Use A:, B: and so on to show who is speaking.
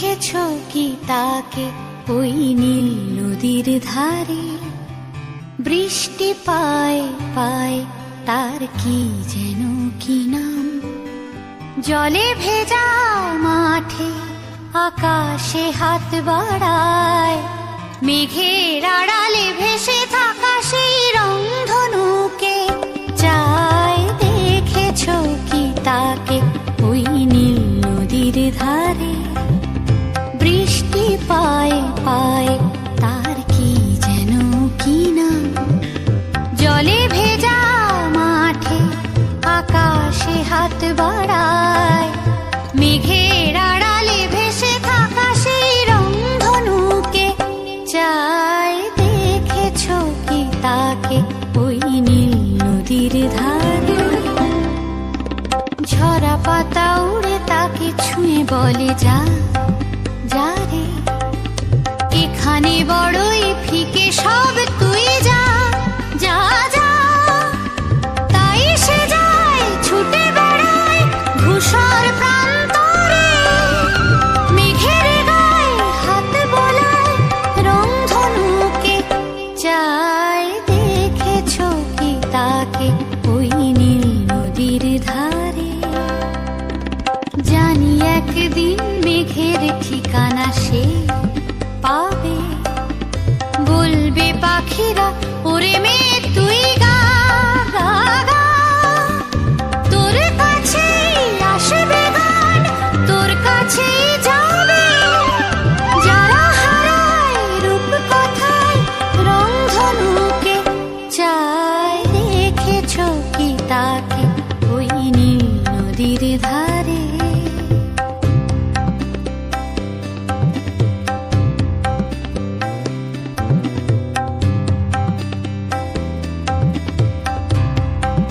A: দেখেছো কি তাকে ওই নীল নদীর ধারে? বৃষ্টি পায় পায় তার কি যেন কি নাম। জলে ভেজা মাঠে আকাশে হাত বাড়ায়, মেঘের আড়ালে ভেসে থাকা সেই রংধনুকে চায়। দেখেছো কি তাকে ওই নীল নদীর ধারে? বৃষ্টি পায় পায় তার কি যেন কি নাম। জলে ভেজা মাঠে আকাশে হাত বাড়ায়, মেঘের আড়ালে ভেসে থাকা সেই রংধনুকে চায়। দেখেছো কি তাকে ওই নীল নদীর ধারে? ঝরা পাতা উড়ে তাকে ছুঁয়ে বলে যা যা রে, এখানে বড়ই ফিকে সব, তুই যা যা যা। তাই সে যায় ছুটে বেড়ায় ধূসর প্রান্তরে, মেঘের গায়ে হাত বোলায় রংধনুকে চায়। দেখেছো কি তাকে ওই নীল নদীর ধারে? জানি একদিন মেঘের ঠিকানা সে পাবে, বলবে পাখিরা ওরে মেঘ তুই গা গা গা। তোর কাছেই আসবে গান, তোর কাছেই যাবে, যারা হারায় রূপ কথায় রংধনুকে চায়। দেখেছো কি তাকে